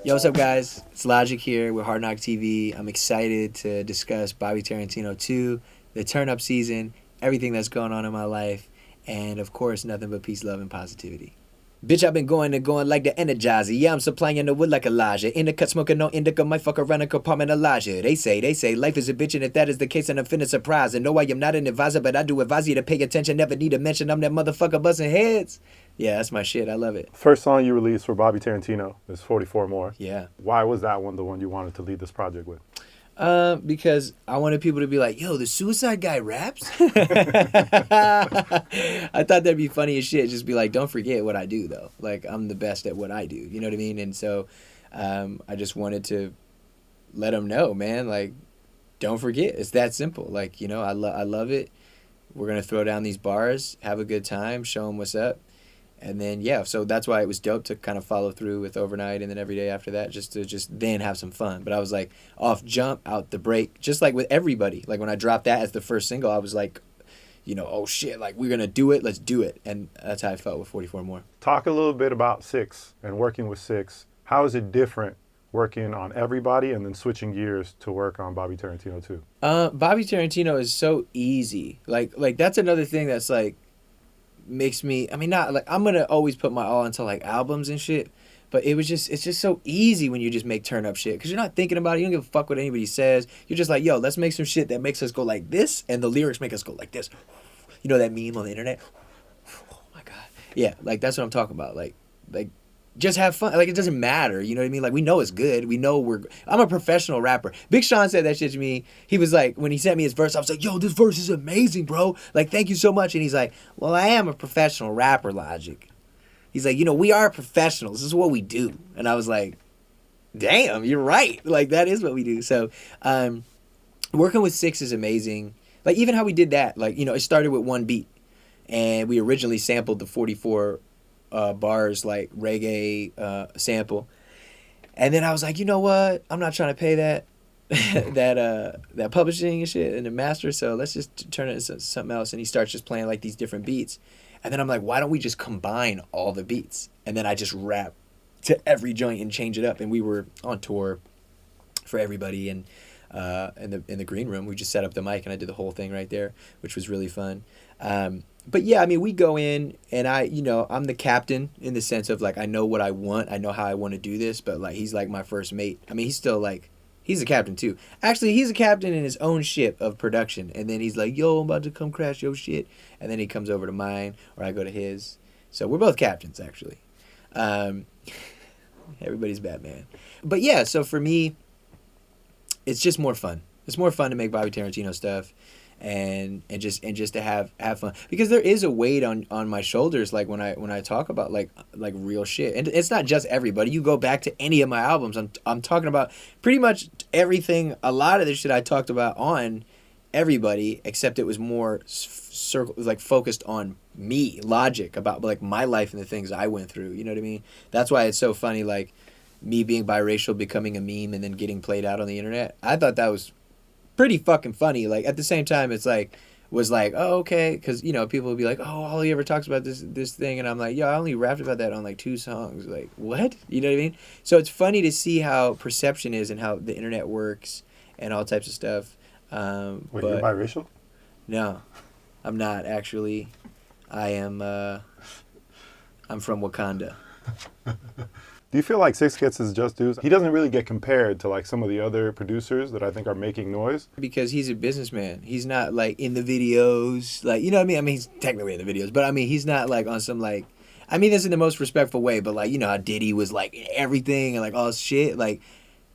Yo, what's up, guys? It's Logic here with hardknocktv. I'm excited to discuss Bobby Tarantino 2, the turn up season, everything that's going on in my life, and of course, nothing but peace, love, and positivity. Bitch, I've been going like the Energizer. Yeah, I'm supplying the wood like Elijah. In the cut, smoking no indica, might fuck around a compartment Elijah. They say, life is a bitch, and if that is the case, then I'm finna surprise. And no, I am not an advisor, but I do advise you to pay attention. Never need to mention I'm that motherfucker busting heads. Yeah, that's my shit. I love it. First song you released for Bobby Tarantino is 44 More. Yeah. Why was that one the one you wanted to lead this project with? Because I wanted people to be like, yo, the Suicide Guy raps? I thought that'd be funny as shit. Just be like, don't forget what I do, though. Like, I'm the best at what I do. You know what I mean? And so I just wanted to let them know, man, like, don't forget. It's that simple. Like, you know, I love it. We're going to throw down these bars, have a good time, show them what's up. And then, yeah, so that's why it was dope to kind of follow through with Overnight and then every day after that, just to then have some fun. But I was like, off jump, out the break, just like with everybody. Like when I dropped that as the first single, I was like, you know, oh shit, like we're going to do it, let's do it. And that's how I felt with 44 More. Talk a little bit about Six and working with Six. How is it different working on everybody and then switching gears to work on Bobby Tarantino too? Bobby Tarantino is so easy. Like that's another thing that's like, makes me, I mean, not like I'm gonna always put my all into like albums and shit, but it's just so easy when you just make turn up shit because you're not thinking about it. You don't give a fuck what anybody says. You're just like, yo, let's make some shit that makes us go like this, and the lyrics make us go like this. You know that meme on the internet? Oh my god, yeah, like that's what I'm talking about. Like just have fun. Like it doesn't matter. You know what I mean? Like we know it's good. We know I'm a professional rapper. Big Sean said that shit to me. He was like, when he sent me his verse, I was like, yo, this verse is amazing, bro. Like, thank you so much. And he's like, well, I am a professional rapper, Logic. He's like, you know, we are professionals. This is what we do. And I was like, damn, you're right. Like that is what we do. So, working with Six is amazing. Like even how we did that, like, you know, it started with one beat and we originally sampled the 44 bars like reggae sample, and then I was like, you know what? I'm not trying to pay that that publishing and shit and the master, so let's just turn it into something else. And he starts just playing like these different beats, and then I'm like, why don't we just combine all the beats? And then I just rap to every joint and change it up. And we were on tour for everybody, and in the green room, we just set up the mic and I did the whole thing right there, which was really fun. But yeah, I mean, we go in and I'm the captain in the sense of like, I know what I want. I know how I want to do this, but like, he's like my first mate. I mean, he's still like, he's a captain too. Actually, he's a captain in his own ship of production. And then he's like, yo, I'm about to come crash your shit. And then he comes over to mine or I go to his. So we're both captains actually. Everybody's Batman. But yeah, so for me, it's just more fun. It's more fun to make Bobby Tarantino stuff. And just to have fun, because there is a weight on my shoulders, like when I talk about like real shit. And it's not just everybody. You go back to any of my albums, I'm talking about pretty much everything. A lot of the shit I talked about on everybody, except it was more focused on me, Logic, about like my life and the things I went through. You know what I mean? That's why it's so funny, like me being biracial, becoming a meme, and then getting played out on the internet. I thought that was pretty fucking funny. Like at the same time, it's like was like, oh, okay, because you know people will be like, oh, all he ever talks about this thing, and I'm like, yo, I only rapped about that on like 2 songs. Like what? You know what I mean? So it's funny to see how perception is and how the internet works and all types of stuff. Wait, you're biracial? No, I'm not actually. I am. I'm from Wakanda. Do you feel like Six gets his just dues? He doesn't really get compared to like some of the other producers that I think are making noise. Because he's a businessman. He's not like in the videos. Like, you know what I mean? I mean, he's technically in the videos, but I mean, he's not like on some like, I mean this in the most respectful way, but like, you know how Diddy was like everything and like all this shit. Like,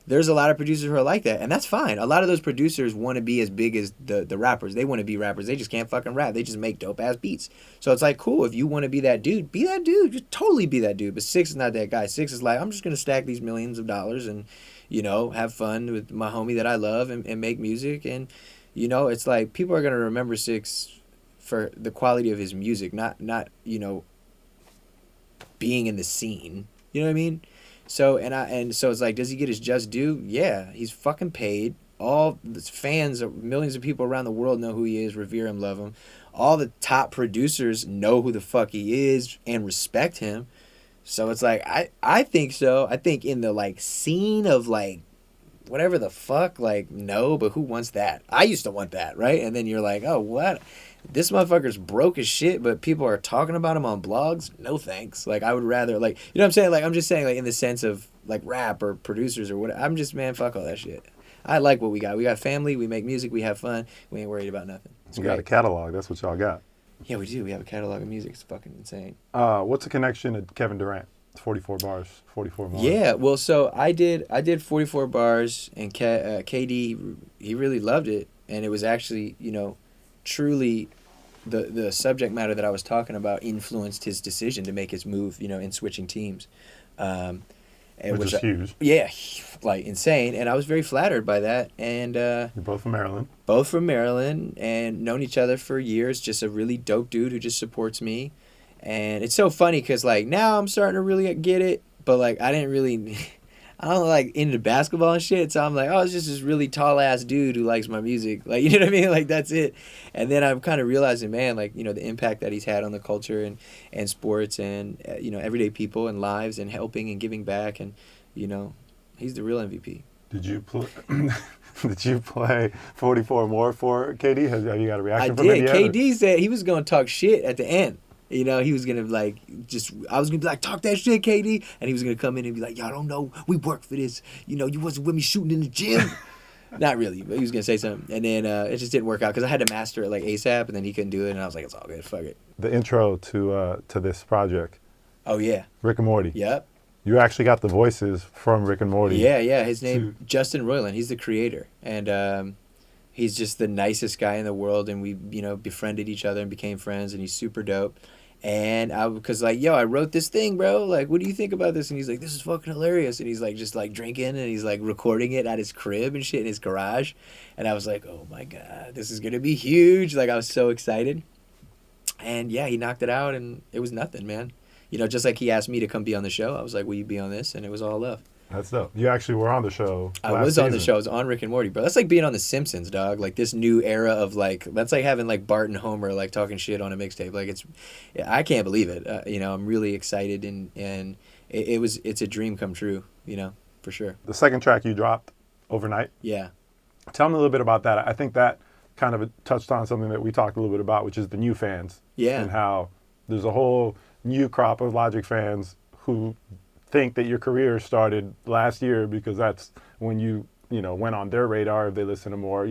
there's a lot of producers who are like that, and that's fine. A lot of those producers want to be as big as the rappers. They want to be rappers. They just can't fucking rap. They just make dope-ass beats. So it's like, cool, if you want to be that dude, be that dude. Just totally be that dude. But Six is not that guy. Six is like, I'm just going to stack these millions of dollars and, you know, have fun with my homie that I love and make music. And, you know, it's like people are going to remember Six for the quality of his music, not you know, being in the scene. You know what I mean? So so it's like, does he get his just due? Yeah, he's fucking paid. All the fans, millions of people around the world know who he is, revere him, love him. All the top producers know who the fuck he is and respect him. So it's like I think so. I think in the like scene of like whatever the fuck, like no, but who wants that? I used to want that, right? And then you're like, oh, what? This motherfucker's broke as shit, but people are talking about him on blogs. No thanks. Like I would rather like you know what I'm saying. Like I'm just saying like in the sense of like rap or producers or what. I'm just man, fuck all that shit. I like what we got. We got family. We make music. We have fun. We ain't worried about nothing. It's You great. got a catalog. That's what y'all got. Yeah, we do. We have a catalog of music. It's fucking insane. What's the connection to Kevin Durant? 44 bars, 44 bars. Yeah, well, so I did 44 bars, and KD he really loved it, and it was actually truly the subject matter that I was talking about influenced his decision to make his move in switching teams, Which is huge. Yeah, like insane, and I was very flattered by that, and You're both from Maryland. both from Maryland and known each other for years. Just a really dope dude who just supports me. And it's so funny because, like, now I'm starting to really get it. But, like, I didn't really... I don't, like, into basketball and shit. So I'm like, oh, it's just this really tall-ass dude who likes my music. Like, you know what I mean? Like, that's it. And then I'm kind of realizing, man, like, the impact that he's had on the culture and sports and, everyday people and lives and helping and giving back. And, he's the real MVP. Did you play... Did you play 44 more for KD? Have you got a reaction from him yet? KD said he was going to talk shit at the end. He was going to, like, I was going to be like, talk that shit, KD. And he was going to come in and be like, y'all don't know, we work for this. You wasn't with me shooting in the gym. Not really, but he was going to say something. And then it just didn't work out because I had to master it, like, ASAP, and then he couldn't do it. And I was like, it's all good, fuck it. The intro to this project. Oh, yeah. Rick and Morty. Yep. You actually got the voices from Rick and Morty. Yeah. His name, Justin Roiland. He's the creator. And he's just the nicest guy in the world. And we, befriended each other and became friends. And he's super dope. And because like, yo, I wrote this thing, bro. Like, what do you think about this? And he's like, this is fucking hilarious. And he's like, just like drinking and he's like recording it at his crib and shit in his garage. And I was like, oh my God, this is going to be huge. Like, I was so excited. And yeah, he knocked it out and it was nothing, man. Just like he asked me to come be on the show. I was like, will you be on this? And it was all love. That's dope. You actually were on the show. I was on the show. I was on Rick and Morty, bro. That's like being on The Simpsons, dog. Like this new era of like, that's like having like Bart and Homer like talking shit on a mixtape. Like I can't believe it. I'm really excited and it's a dream come true. For sure. The second track you dropped, Overnight. Yeah. Tell me a little bit about that. I think that kind of touched on something that we talked a little bit about, which is the new fans. Yeah. And how there's a whole new crop of Logic fans who think that your career started last year because that's when you went on their radar if they listen to more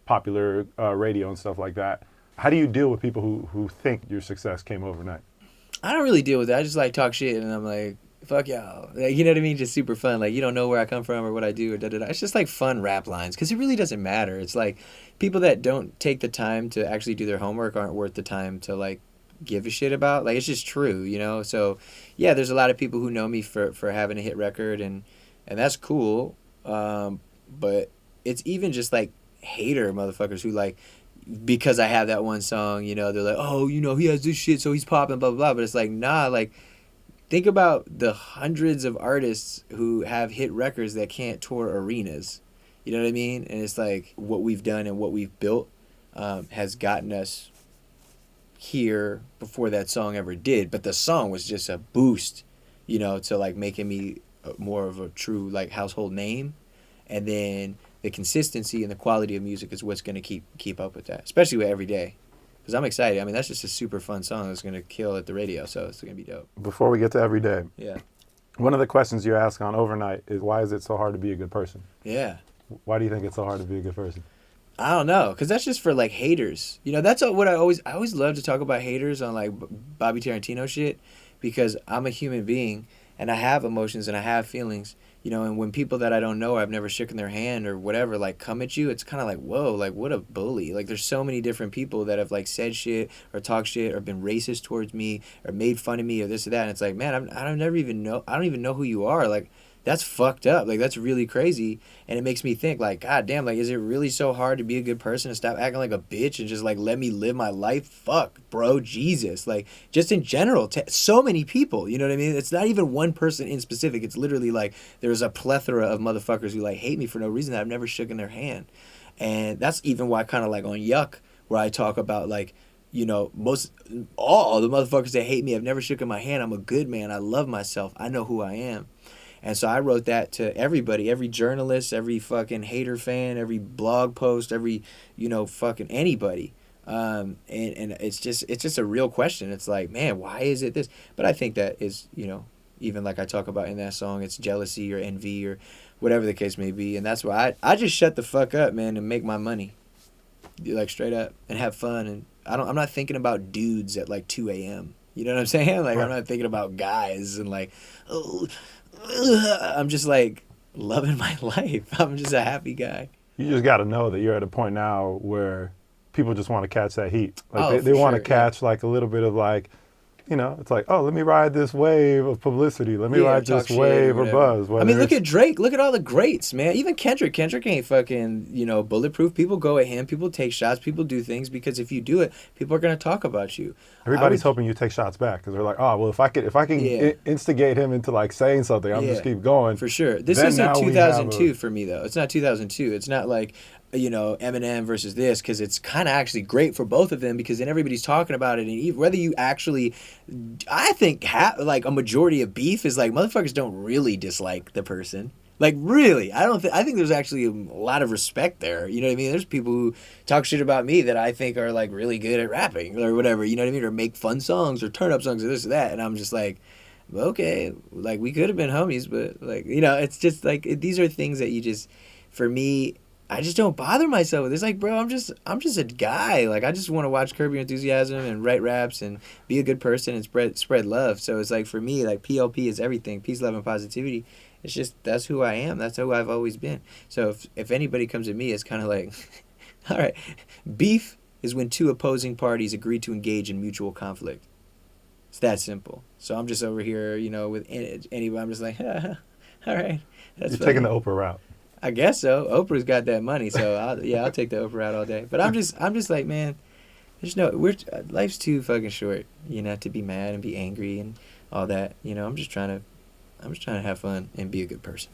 popular radio and stuff like that. How do you deal with people who think your success came overnight? I don't really deal with that. I just like talk shit and I'm like, fuck y'all. Like, you know what I mean? Just super fun. Like, you don't know where I come from or what I do or da-da-da. It's just like fun rap lines because it really doesn't matter. It's like people that don't take the time to actually do their homework aren't worth the time to like give a shit about. Like, it's just true, so yeah, there's a lot of people who know me for having a hit record and that's cool, but it's even just like hater motherfuckers who like because I have that one song, they're like, oh, he has this shit so he's popping, blah blah blah. But it's like, nah, like think about the hundreds of artists who have hit records that can't tour arenas, you know what I mean? And it's like what we've done and what we've built has gotten us here before that song ever did, but the song was just a boost to like making me more of a true like household name, and then the consistency and the quality of music is what's going to keep up with that, especially with Every Day, because I'm excited. I mean, that's just a super fun song that's going to kill at the radio, so it's going to be dope. Before we get to Every Day, yeah, one of the questions you ask on Overnight is, why is it so hard to be a good person? Yeah. Why do you think it's so hard to be a good person? I don't know, because that's just for like haters. That's what I always love to talk about haters on like Bobby Tarantino shit, because I'm a human being and I have emotions and I have feelings, and when people that I don't know or I've never shaken their hand or whatever like come at you, it's kind of like, whoa, like what a bully. Like there's so many different people that have like said shit or talked shit or been racist towards me or made fun of me or this or that, and it's like, man, I don't even know who you are. Like that's fucked up. Like, that's really crazy. And it makes me think, like, God damn, like, is it really so hard to be a good person and stop acting like a bitch and just, like, let me live my life? Fuck, bro, Jesus. Like, just in general, so many people, you know what I mean? It's not even one person in specific. It's literally, like, there's a plethora of motherfuckers who, like, hate me for no reason that I've never shook in their hand. And that's even why kind of, like, on Yuck, where I talk about, like, you know, all the motherfuckers that hate me have never shook in my hand. I'm a good man. I love myself. I know who I am. And so I wrote that to everybody, every journalist, every fucking hater fan, every blog post, every, you know, fucking anybody. And it's just a real question. It's like, man, why is it this? But I think that is, you know, even like I talk about in that song, it's jealousy or envy or whatever the case may be. And that's why I just shut the fuck up, man, and make my money. Like straight up, and have fun. And I'm not thinking about dudes at like 2 a.m. You know what I'm saying? Like, Right. I'm not thinking about guys and like, oh, I'm just like loving my life. I'm just a happy guy. You just got to know that you're at a point now where people just want to catch that heat. Like Oh, they for want to sure, yeah. catch like a little bit of like, you know, it's like, oh, let me ride this wave of publicity. Let me Yeah, ride talk this shit or wave of whatever. buzz. I mean, look Whether at Drake. Look at all the greats, man. Even Kendrick. Kendrick ain't fucking, you know, bulletproof. People go at him. People take shots. People do things because if you do it, people are gonna talk about you. everybody's hoping you take shots back because they're like, oh, well, if I can Yeah. instigate him into like saying something, I'm just keep going. For sure. This Then isn't now we have 2002 for me though. It's not 2002. It's not like, you know, Eminem versus this, because it's kind of actually great for both of them because then everybody's talking about it, and whether you actually, I think like a majority of beef is like motherfuckers don't really dislike the person. Like really, I think there's actually a lot of respect there. You know what I mean? There's people who talk shit about me that I think are like really good at rapping or whatever. You know what I mean? Or make fun songs or turn up songs or this or that, and I'm just like, okay, like we could have been homies, but like, you know, it's just like these are things that you just, for me, I just don't bother myself with. It's like, bro, I'm just a guy. Like I just want to watch Curb Your Enthusiasm and write raps and be a good person and spread love. So it's like for me, like PLP is everything. Peace, love, and positivity. It's just that's who I am. That's who I've always been. So if anybody comes at me, it's kind of like, all right, beef is when two opposing parties agree to engage in mutual conflict. It's that simple. So I'm just over here, you know, with anybody. I'm just like, all right, that's You're funny. taking the Oprah route. I guess so. Oprah's got that money, so I'll take the Oprah out all day. But I'm just like, man, there's no life's too fucking short, you know, to be mad and be angry and all that. You know, I'm just trying to have fun and be a good person.